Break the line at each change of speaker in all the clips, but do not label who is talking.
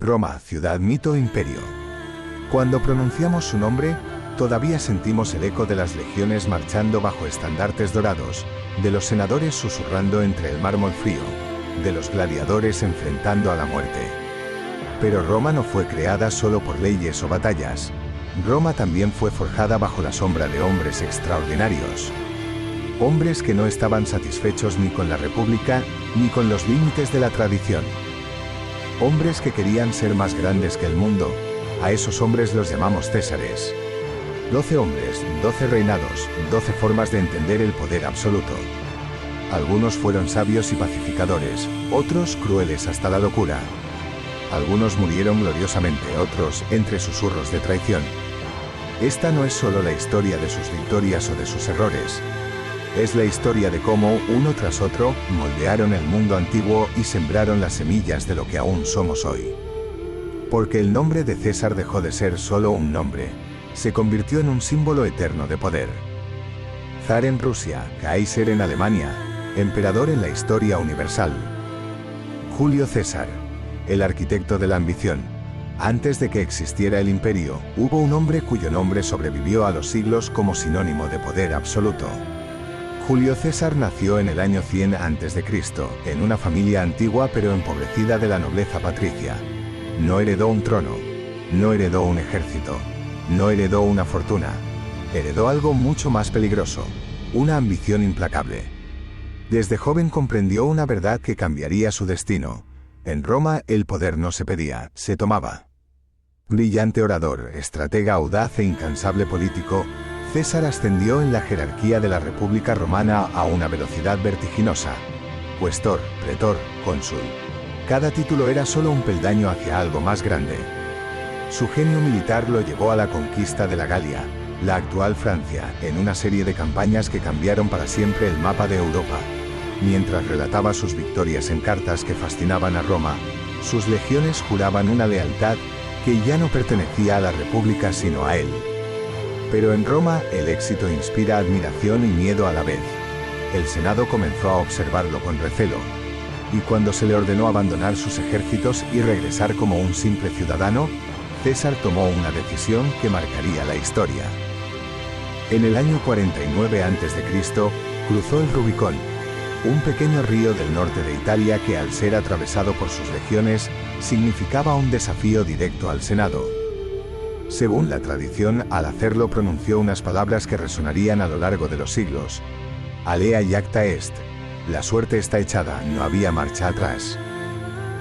Roma, ciudad, mito, imperio. Cuando pronunciamos su nombre, todavía sentimos el eco de las legiones marchando bajo estandartes dorados, de los senadores susurrando entre el mármol frío, de los gladiadores enfrentando a la muerte. Pero Roma no fue creada solo por leyes o batallas. Roma también fue forjada bajo la sombra de hombres extraordinarios. Hombres que no estaban satisfechos ni con la república, ni con los límites de la tradición. Hombres que querían ser más grandes que el mundo. A esos hombres los llamamos césares. 12 hombres, 12 reinados, 12 formas de entender el poder absoluto. Algunos fueron sabios y pacificadores, otros crueles hasta la locura. Algunos murieron gloriosamente, otros entre susurros de traición. Esta no es solo la historia de sus victorias o de sus errores. Es la historia de cómo, uno tras otro, moldearon el mundo antiguo y sembraron las semillas de lo que aún somos hoy. Porque el nombre de César dejó de ser solo un nombre. Se convirtió en un símbolo eterno de poder. Zar en Rusia, Kaiser en Alemania, emperador en la historia universal. Julio César, el arquitecto de la ambición. Antes de que existiera el imperio, hubo un hombre cuyo nombre sobrevivió a los siglos como sinónimo de poder absoluto. Julio César nació en el año 100 a.C., en una familia antigua pero empobrecida de la nobleza patricia. No heredó un trono, no heredó un ejército, no heredó una fortuna. Heredó algo mucho más peligroso, una ambición implacable. Desde joven comprendió una verdad que cambiaría su destino. En Roma el poder no se pedía, se tomaba. Brillante orador, estratega audaz e incansable político, César ascendió en la jerarquía de la República Romana a una velocidad vertiginosa. Cuestor, pretor, cónsul. Cada título era solo un peldaño hacia algo más grande. Su genio militar lo llevó a la conquista de la Galia, la actual Francia, en una serie de campañas que cambiaron para siempre el mapa de Europa. Mientras relataba sus victorias en cartas que fascinaban a Roma, sus legiones juraban una lealtad que ya no pertenecía a la República sino a él. Pero en Roma el éxito inspira admiración y miedo a la vez. El Senado comenzó a observarlo con recelo, y cuando se le ordenó abandonar sus ejércitos y regresar como un simple ciudadano, César tomó una decisión que marcaría la historia. En el año 49 a.C., cruzó el Rubicón, un pequeño río del norte de Italia que, al ser atravesado por sus legiones, significaba un desafío directo al Senado. Según la tradición, al hacerlo pronunció unas palabras que resonarían a lo largo de los siglos. Alea iacta est. La suerte está echada, no había marcha atrás.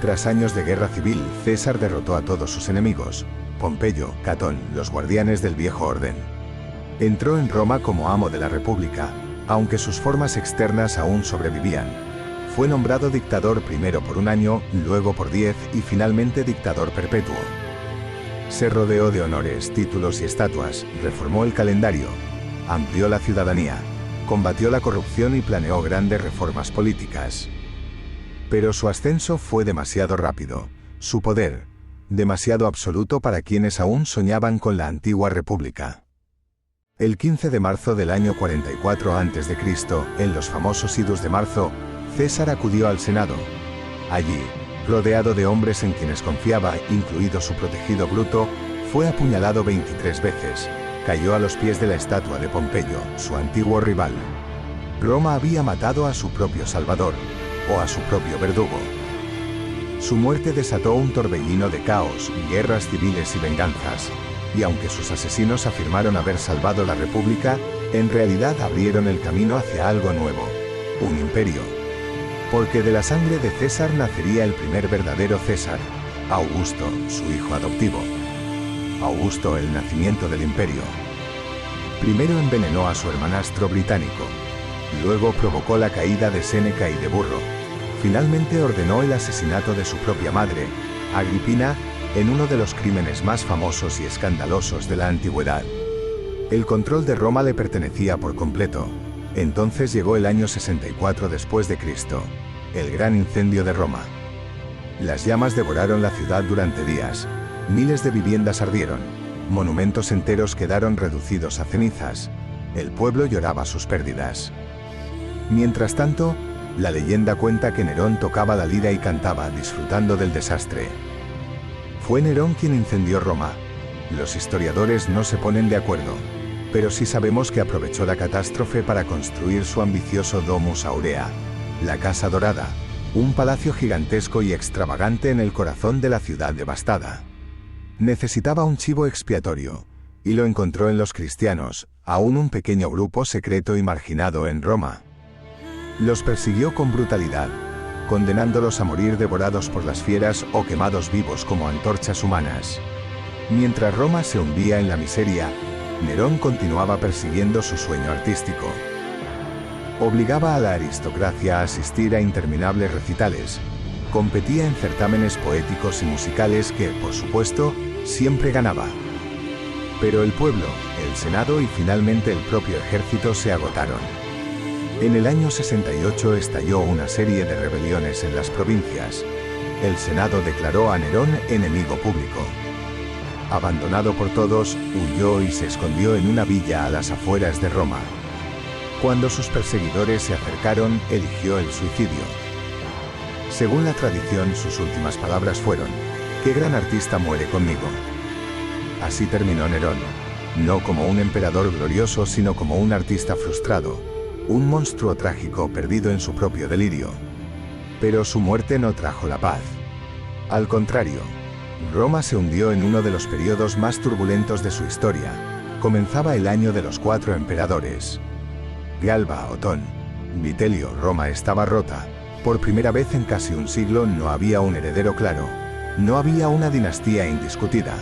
Tras años de guerra civil, César derrotó a todos sus enemigos: Pompeyo, Catón, los guardianes del viejo orden. Entró en Roma como amo de la República, aunque sus formas externas aún sobrevivían. Fue nombrado dictador primero por un año, luego por 10 y finalmente dictador perpetuo. Se rodeó de honores, títulos y estatuas, reformó el calendario, amplió la ciudadanía, combatió la corrupción y planeó grandes reformas políticas. Pero su ascenso fue demasiado rápido, su poder, demasiado absoluto para quienes aún soñaban con la antigua república. El 15 de marzo del año 44 a.C., en los famosos idus de marzo, César acudió al Senado. Allí, rodeado de hombres en quienes confiaba, incluido su protegido Bruto, fue apuñalado 23 veces, cayó a los pies de la estatua de Pompeyo, su antiguo rival. Roma había matado a su propio salvador, o a su propio verdugo. Su muerte desató un torbellino de caos, guerras civiles y venganzas, y aunque sus asesinos afirmaron haber salvado la República, en realidad abrieron el camino hacia algo nuevo, un imperio. Porque de la sangre de César nacería el primer verdadero César, Augusto, su hijo adoptivo. Augusto, el nacimiento del imperio. Primero envenenó a su hermanastro británico, luego provocó la caída de Séneca y de Burro, finalmente ordenó el asesinato de su propia madre, Agripina, en uno de los crímenes más famosos y escandalosos de la antigüedad. El control de Roma le pertenecía por completo. Entonces llegó el año 64 después de Cristo, el gran incendio de Roma. Las llamas devoraron la ciudad durante días, miles de viviendas ardieron, monumentos enteros quedaron reducidos a cenizas, el pueblo lloraba sus pérdidas. Mientras tanto, la leyenda cuenta que Nerón tocaba la lira y cantaba, disfrutando del desastre. Fue Nerón quien incendió Roma. Los historiadores no se ponen de acuerdo, pero sí sabemos que aprovechó la catástrofe para construir su ambicioso Domus Aurea, la Casa Dorada, un palacio gigantesco y extravagante en el corazón de la ciudad devastada. Necesitaba un chivo expiatorio, y lo encontró en los cristianos, aún un pequeño grupo secreto y marginado en Roma. Los persiguió con brutalidad, condenándolos a morir devorados por las fieras o quemados vivos como antorchas humanas. Mientras Roma se hundía en la miseria, Nerón continuaba persiguiendo su sueño artístico. Obligaba a la aristocracia a asistir a interminables recitales, competía en certámenes poéticos y musicales que, por supuesto, siempre ganaba. Pero el pueblo, el Senado y finalmente el propio ejército se agotaron. En el año 68 estalló una serie de rebeliones en las provincias. El Senado declaró a Nerón enemigo público. Abandonado por todos, huyó y se escondió en una villa a las afueras de Roma. Cuando sus perseguidores se acercaron, eligió el suicidio. Según la tradición, sus últimas palabras fueron: «¡Qué gran artista muere conmigo!». Así terminó Nerón, no como un emperador glorioso, sino como un artista frustrado, un monstruo trágico perdido en su propio delirio. Pero su muerte no trajo la paz. Al contrario, Roma se hundió en uno de los periodos más turbulentos de su historia. Comenzaba el año de los 4 emperadores. Galba, Otón, Vitelio. Roma estaba rota. Por primera vez en casi un siglo no había un heredero claro. No había una dinastía indiscutida.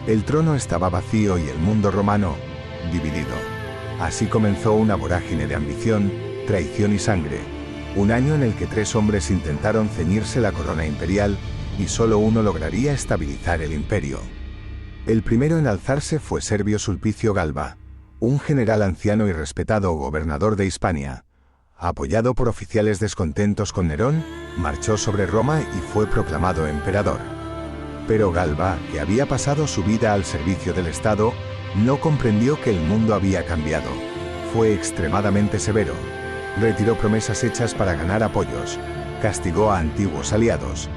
El trono estaba vacío y el mundo romano dividido. Así comenzó una vorágine de ambición, traición y sangre. Un año en el que 3 hombres intentaron ceñirse la corona imperial y solo uno lograría estabilizar el imperio. El primero en alzarse fue Servio Sulpicio Galba, un general anciano y respetado gobernador de Hispania. Apoyado por oficiales descontentos con Nerón, marchó sobre Roma y fue proclamado emperador. Pero Galba, que había pasado su vida al servicio del Estado, no comprendió que el mundo había cambiado. Fue extremadamente severo. Retiró promesas hechas para ganar apoyos, castigó a antiguos aliados,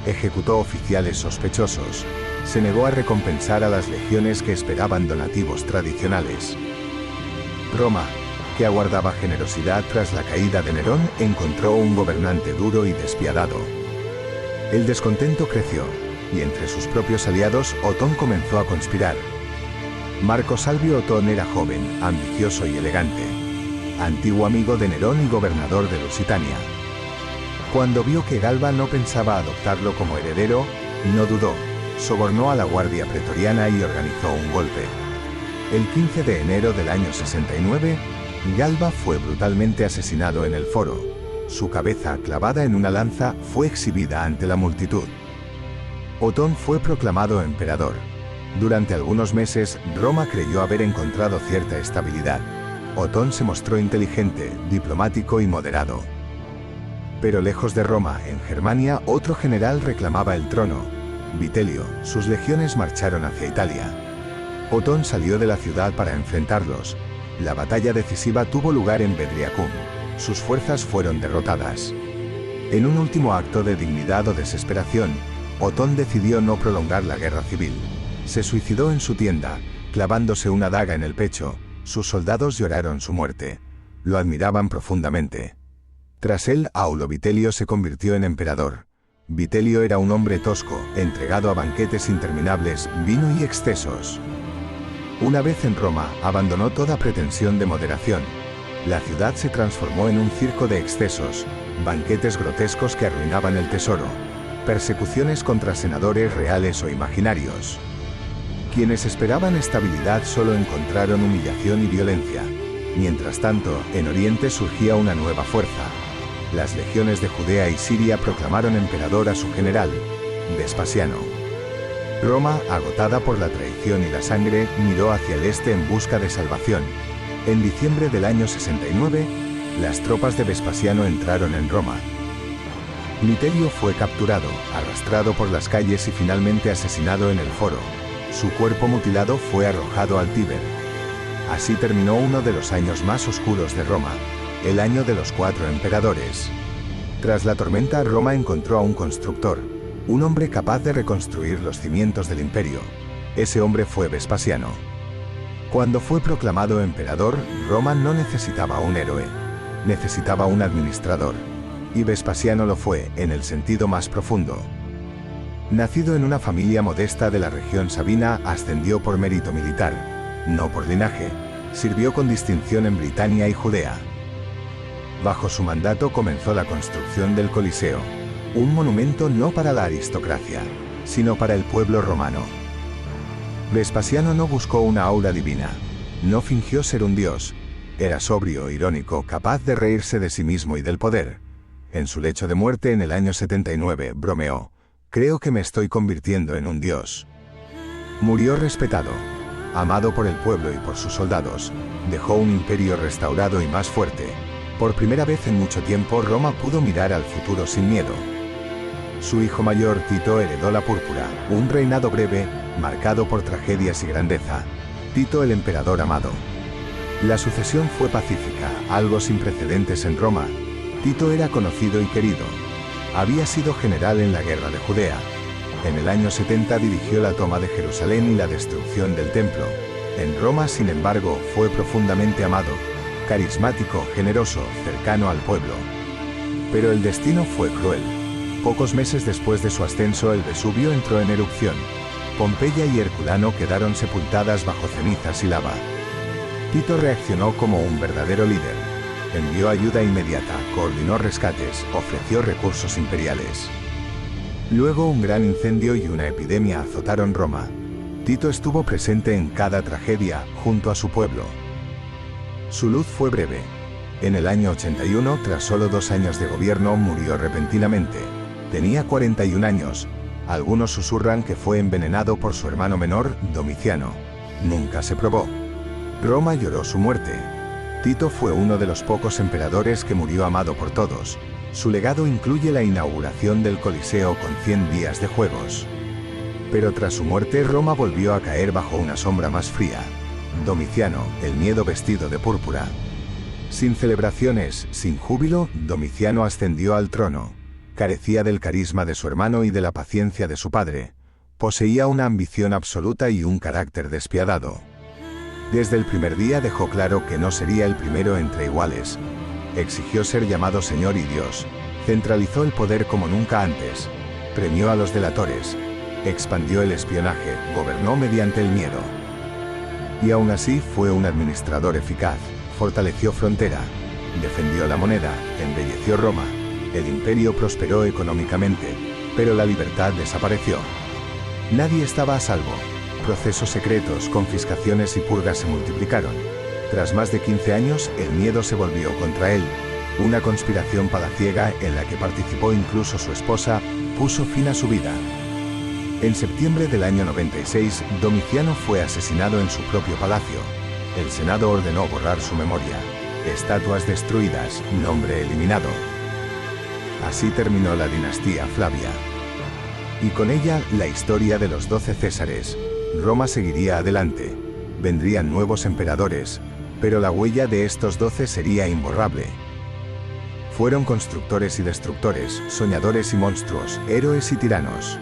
ejecutó oficiales sospechosos, se negó a recompensar a las legiones que esperaban donativos tradicionales. Roma, que aguardaba generosidad tras la caída de Nerón, encontró un gobernante duro y despiadado. El descontento creció, y entre sus propios aliados Otón comenzó a conspirar. Marco Salvio Otón era joven, ambicioso y elegante, antiguo amigo de Nerón y gobernador de Lusitania. Cuando vio que Galba no pensaba adoptarlo como heredero, no dudó, sobornó a la guardia pretoriana y organizó un golpe. El 15 de enero del año 69, Galba fue brutalmente asesinado en el foro. Su cabeza, clavada en una lanza, fue exhibida ante la multitud. Otón fue proclamado emperador. Durante algunos meses, Roma creyó haber encontrado cierta estabilidad. Otón se mostró inteligente, diplomático y moderado. Pero lejos de Roma, en Germania, otro general reclamaba el trono. Vitelio. Sus legiones marcharon hacia Italia. Otón salió de la ciudad para enfrentarlos. La batalla decisiva tuvo lugar en Bedriacum. Sus fuerzas fueron derrotadas. En un último acto de dignidad o desesperación, Otón decidió no prolongar la guerra civil. Se suicidó en su tienda, clavándose una daga en el pecho. Sus soldados lloraron su muerte. Lo admiraban profundamente. Tras él, Aulo Vitelio se convirtió en emperador. Vitelio era un hombre tosco, entregado a banquetes interminables, vino y excesos. Una vez en Roma, abandonó toda pretensión de moderación. La ciudad se transformó en un circo de excesos, banquetes grotescos que arruinaban el tesoro, persecuciones contra senadores reales o imaginarios. Quienes esperaban estabilidad solo encontraron humillación y violencia. Mientras tanto, en Oriente surgía una nueva fuerza. Las legiones de Judea y Siria proclamaron emperador a su general, Vespasiano. Roma, agotada por la traición y la sangre, miró hacia el este en busca de salvación. En diciembre del año 69, las tropas de Vespasiano entraron en Roma. Vitelio fue capturado, arrastrado por las calles y finalmente asesinado en el foro. Su cuerpo mutilado fue arrojado al Tíber. Así terminó uno de los años más oscuros de Roma, el año de los 4 emperadores. Tras la tormenta, Roma encontró a un constructor, un hombre capaz de reconstruir los cimientos del imperio. Ese hombre fue Vespasiano. Cuando fue proclamado emperador, Roma no necesitaba un héroe, necesitaba un administrador. Y Vespasiano lo fue, en el sentido más profundo. Nacido en una familia modesta de la región sabina, ascendió por mérito militar, no por linaje. Sirvió con distinción en Britania y Judea. Bajo su mandato comenzó la construcción del Coliseo, un monumento no para la aristocracia, sino para el pueblo romano. Vespasiano no buscó una aura divina, no fingió ser un dios, era sobrio, irónico, capaz de reírse de sí mismo y del poder. En su lecho de muerte en el año 79, bromeó: "Creo que me estoy convirtiendo en un dios". Murió respetado, amado por el pueblo y por sus soldados, dejó un imperio restaurado y más fuerte. Por primera vez en mucho tiempo Roma pudo mirar al futuro sin miedo. Su hijo mayor Tito heredó la púrpura, un reinado breve, marcado por tragedias y grandeza. Tito el emperador amado. La sucesión fue pacífica, algo sin precedentes en Roma. Tito era conocido y querido. Había sido general en la guerra de Judea. En el año 70 dirigió la toma de Jerusalén y la destrucción del templo. En Roma, sin embargo, fue profundamente amado, carismático, generoso, cercano al pueblo. Pero el destino fue cruel. Pocos meses después de su ascenso, el Vesubio entró en erupción. Pompeya y Herculano quedaron sepultadas bajo cenizas y lava. Tito reaccionó como un verdadero líder. Envió ayuda inmediata, coordinó rescates, ofreció recursos imperiales. Luego un gran incendio y una epidemia azotaron Roma. Tito estuvo presente en cada tragedia, junto a su pueblo. Su luz fue breve. En el año 81, tras solo 2 años de gobierno, murió repentinamente. Tenía 41 años. Algunos susurran que fue envenenado por su hermano menor, Domiciano. Nunca se probó. Roma lloró su muerte. Tito fue uno de los pocos emperadores que murió amado por todos. Su legado incluye la inauguración del Coliseo con 100 días de juegos. Pero tras su muerte, Roma volvió a caer bajo una sombra más fría. Domiciano, el miedo vestido de púrpura. Sin celebraciones, sin júbilo, Domiciano ascendió al trono. Carecía del carisma de su hermano y de la paciencia de su padre. Poseía una ambición absoluta y un carácter despiadado. Desde el primer día dejó claro que no sería el primero entre iguales. Exigió ser llamado Señor y Dios. Centralizó el poder como nunca antes. Premió a los delatores. Expandió el espionaje. Gobernó mediante el miedo. Y aún así fue un administrador eficaz. Fortaleció frontera. Defendió la moneda. Embelleció Roma. El imperio prosperó económicamente. Pero la libertad desapareció. Nadie estaba a salvo. Procesos secretos, confiscaciones y purgas se multiplicaron. Tras más de 15 años, el miedo se volvió contra él. Una conspiración palaciega en la que participó incluso su esposa, puso fin a su vida. En septiembre del año 96, Domiciano fue asesinado en su propio palacio. El Senado ordenó borrar su memoria. Estatuas destruidas, nombre eliminado. Así terminó la dinastía Flavia. Y con ella, la historia de los 12 Césares. Roma seguiría adelante. Vendrían nuevos emperadores, pero la huella de estos 12 sería imborrable. Fueron constructores y destructores, soñadores y monstruos, héroes y tiranos.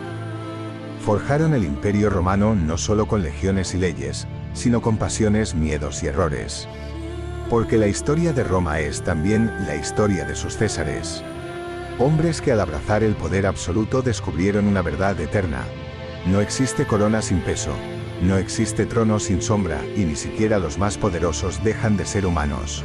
Forjaron el imperio romano no solo con legiones y leyes, sino con pasiones, miedos y errores. Porque la historia de Roma es también la historia de sus Césares. Hombres que al abrazar el poder absoluto descubrieron una verdad eterna. No existe corona sin peso, no existe trono sin sombra, y ni siquiera los más poderosos dejan de ser humanos.